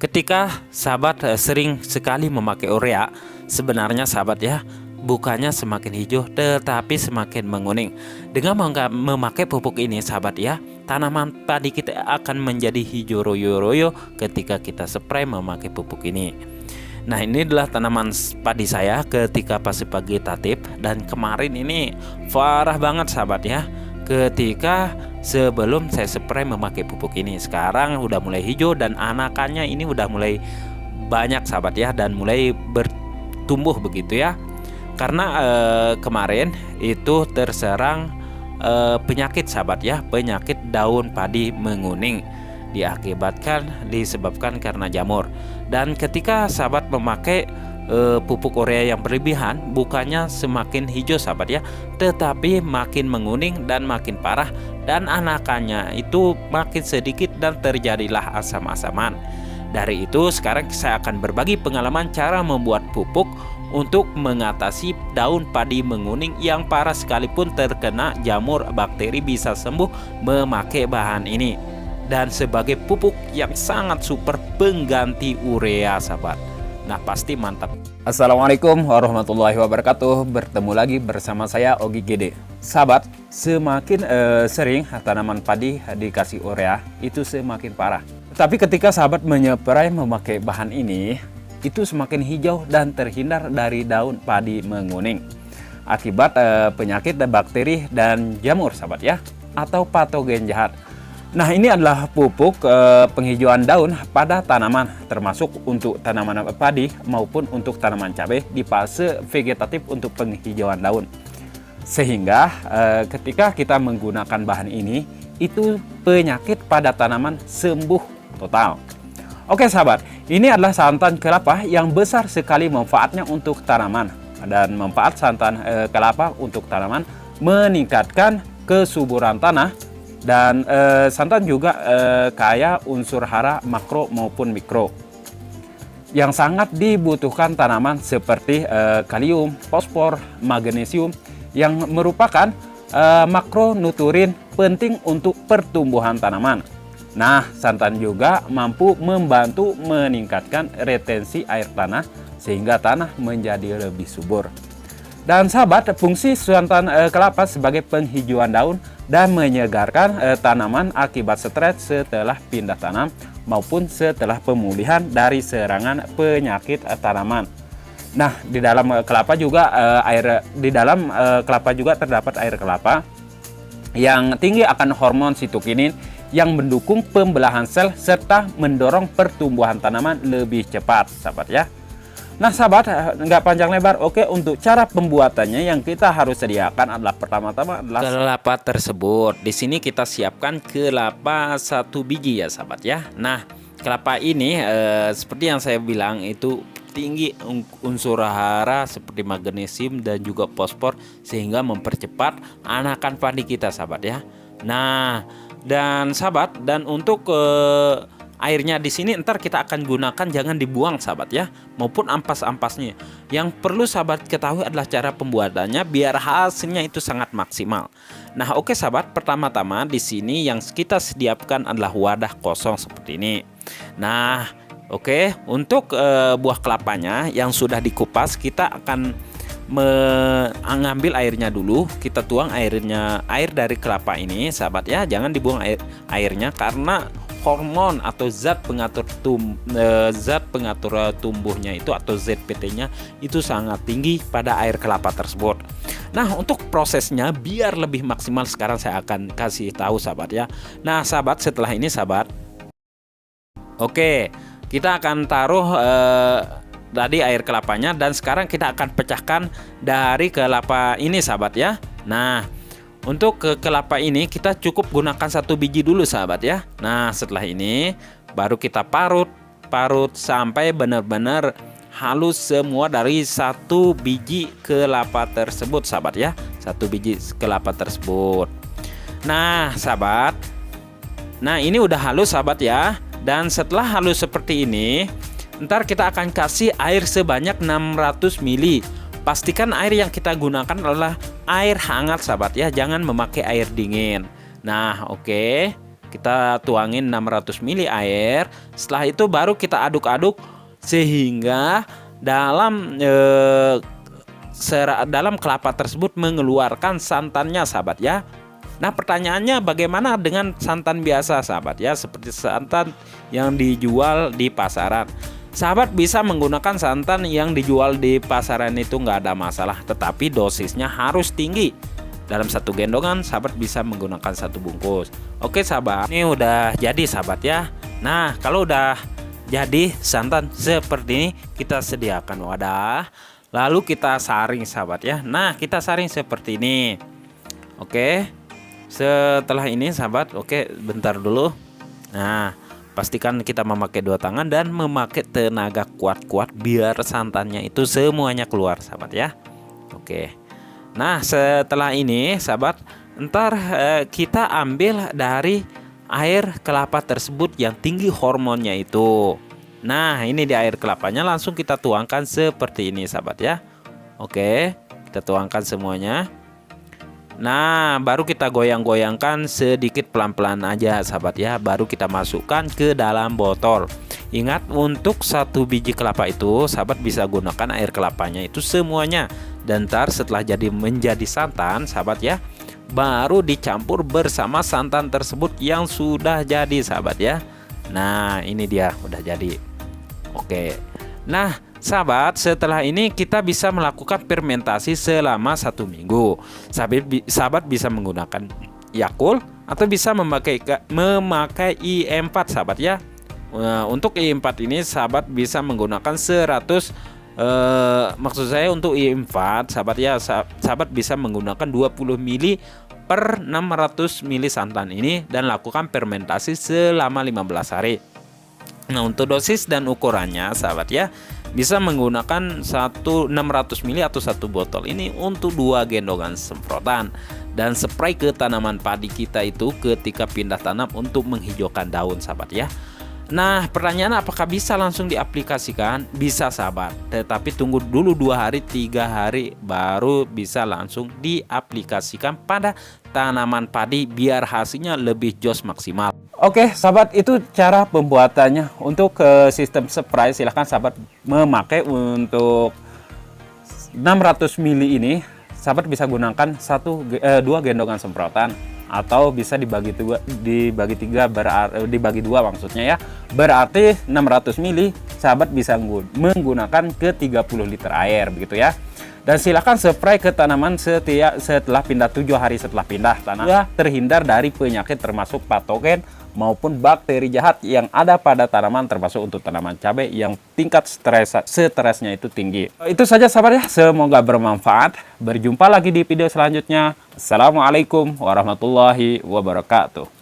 Ketika sahabat sering sekali memakai urea, sebenarnya sahabat ya, bukannya semakin hijau tetapi semakin menguning. Dengan memakai pupuk ini sahabat ya, tanaman padi kita akan menjadi hijau royo-royo ketika kita spray memakai pupuk ini. Nah, ini adalah tanaman padi saya ketika pas vegetatif, dan kemarin ini parah banget sahabat ya. Ketika sebelum saya spray memakai pupuk ini, sekarang udah mulai hijau dan anakannya ini udah mulai banyak sahabat ya, dan mulai bertumbuh begitu ya. Karena kemarin itu terserang penyakit sahabat ya, penyakit daun padi menguning disebabkan karena jamur. Dan ketika sahabat memakai pupuk urea yang berlebihan, bukannya semakin hijau sahabat ya, tetapi makin menguning dan makin parah, dan anakannya itu makin sedikit dan terjadilah asam-asaman. Dari itu sekarang saya akan berbagi pengalaman cara membuat pupuk untuk mengatasi daun padi menguning yang parah. Sekalipun terkena jamur, bakteri bisa sembuh memakai bahan ini, dan sebagai pupuk yang sangat super pengganti urea sahabat. Nah, pasti mantap. Assalamualaikum warahmatullahi wabarakatuh. Bertemu lagi bersama saya Ogi Gede. Sahabat, semakin sering tanaman padi dikasih urea itu semakin parah. Tapi ketika sahabat menyepray memakai bahan ini, itu semakin hijau dan terhindar dari daun padi menguning akibat penyakit dan bakteri dan jamur sahabat ya, atau patogen jahat. Nah, ini adalah pupuk penghijauan daun pada tanaman, termasuk untuk tanaman padi maupun untuk tanaman cabai di fase vegetatif untuk penghijauan daun. Sehingga ketika kita menggunakan bahan ini, itu penyakit pada tanaman sembuh total. Oke sahabat, ini adalah santan kelapa yang besar sekali manfaatnya untuk tanaman. Dan manfaat santan kelapa untuk tanaman meningkatkan kesuburan tanah. Dan santan juga kaya unsur hara makro maupun mikro yang sangat dibutuhkan tanaman seperti kalium, fosfor, magnesium yang merupakan makronutrien penting untuk pertumbuhan tanaman. Nah, santan juga mampu membantu meningkatkan retensi air tanah sehingga tanah menjadi lebih subur. Dan sahabat, fungsi santan kelapa sebagai penghijauan daun dan menyegarkan tanaman akibat stres setelah pindah tanam maupun setelah pemulihan dari serangan penyakit tanaman. Nah, di dalam kelapa juga kelapa juga terdapat air kelapa yang tinggi akan hormon sitokinin yang mendukung pembelahan sel serta mendorong pertumbuhan tanaman lebih cepat sahabat ya. Nah sahabat, nggak panjang lebar. Oke, untuk cara pembuatannya yang kita harus sediakan adalah pertama-tama adalah kelapa tersebut. Di sini kita siapkan kelapa 1 biji ya sahabat ya. Nah, kelapa ini seperti yang saya bilang itu tinggi unsur hara seperti magnesium dan juga fosfor sehingga mempercepat anakan padi kita sahabat ya. Nah, dan sahabat, dan untuk airnya di sini ntar kita akan gunakan, jangan dibuang sahabat ya, maupun ampas-ampasnya. Yang perlu sahabat ketahui adalah cara pembuatannya biar hasilnya itu sangat maksimal. Nah, oke sahabat, pertama-tama di sini yang kita sediakan adalah wadah kosong seperti ini. Nah, oke, untuk buah kelapanya yang sudah dikupas, kita akan mengambil airnya dulu. Kita tuang air dari kelapa ini sahabat ya, jangan dibuang airnya karena hormon atau zat pengatur tumbuhnya itu atau ZPT-nya itu sangat tinggi pada air kelapa tersebut. Nah, untuk prosesnya biar lebih maksimal sekarang saya akan kasih tahu sahabat ya. Nah sahabat, setelah ini sahabat, oke, kita akan taruh tadi air kelapanya, dan sekarang kita akan pecahkan dari kelapa ini sahabat ya. Nah, untuk ke kelapa ini kita cukup gunakan 1 biji dulu sahabat ya. Nah, setelah ini baru kita parut sampai benar-benar halus semua dari 1 biji kelapa tersebut sahabat ya. 1 biji kelapa tersebut. Nah sahabat, nah ini udah halus sahabat ya. Dan setelah halus seperti ini, ntar kita akan kasih air sebanyak 600 ml. Pastikan air yang kita gunakan adalah air hangat sahabat ya, jangan memakai air dingin. Nah, oke. kita tuangin 600 ml air. Setelah itu baru kita aduk-aduk sehingga dalam dalam kelapa tersebut mengeluarkan santannya, sahabat ya. Nah, pertanyaannya bagaimana dengan santan biasa, sahabat ya, seperti santan yang dijual di pasaran. Sahabat bisa menggunakan santan yang dijual di pasaran itu nggak ada masalah, tetapi dosisnya harus tinggi. Dalam satu gendongan sahabat bisa menggunakan 1 bungkus. Oke sahabat, ini udah jadi sahabat ya. Nah, kalau udah jadi santan seperti ini, kita sediakan wadah, lalu kita saring sahabat ya. Nah, kita saring seperti ini. Oke. Setelah ini sahabat, oke, bentar dulu. Nah, pastikan kita memakai 2 tangan dan memakai tenaga kuat-kuat biar santannya itu semuanya keluar sahabat ya. Oke. Nah, setelah ini sahabat, ntar kita ambil dari air kelapa tersebut yang tinggi hormonnya itu. Nah, ini di air kelapanya langsung kita tuangkan seperti ini sahabat ya. Oke, kita tuangkan semuanya. Nah, baru kita goyang-goyangkan sedikit pelan-pelan aja sahabat ya. Baru kita masukkan ke dalam botol. Ingat, untuk 1 biji kelapa itu sahabat bisa gunakan air kelapanya itu semuanya. Dan ntar setelah menjadi santan sahabat ya, baru dicampur bersama santan tersebut yang sudah jadi sahabat ya. Nah, ini dia udah jadi. Oke. Nah sahabat, setelah ini kita bisa melakukan fermentasi selama 1 minggu. Sahabat bisa menggunakan Yakult atau bisa memakai IE4 sahabat ya. Untuk IE4 ini sahabat bisa menggunakan 100, maksud saya untuk IE4 sahabat ya, sahabat bisa menggunakan 20 ml per 600 ml santan ini dan lakukan fermentasi selama 15 hari. Nah, untuk dosis dan ukurannya sahabat ya, bisa menggunakan 600 ml atau 1 botol ini untuk 2 gendongan semprotan dan spray ke tanaman padi kita itu ketika pindah tanam untuk menghijaukan daun sahabat ya. Nah, pertanyaan apakah bisa langsung diaplikasikan? Bisa sahabat, tetapi tunggu dulu 2 hari 3 hari baru bisa langsung diaplikasikan pada tanaman padi biar hasilnya lebih jos maksimal. Oke sahabat, itu cara pembuatannya. Untuk sistem spray silahkan sahabat memakai untuk 600 ml ini. Sahabat bisa gunakan 2 gendongan semprotan atau bisa dibagi 2 maksudnya ya. Berarti 600 ml sahabat bisa menggunakan ke 30 liter air begitu ya. Dan silakan spray ke tanaman setelah pindah 7 hari setelah pindah tanam ya, terhindar dari penyakit termasuk patogen maupun bakteri jahat yang ada pada tanaman, termasuk untuk tanaman cabai yang tingkat stresnya itu tinggi. Itu saja sahabat ya, semoga bermanfaat. Berjumpa lagi di video selanjutnya. Assalamualaikum warahmatullahi wabarakatuh.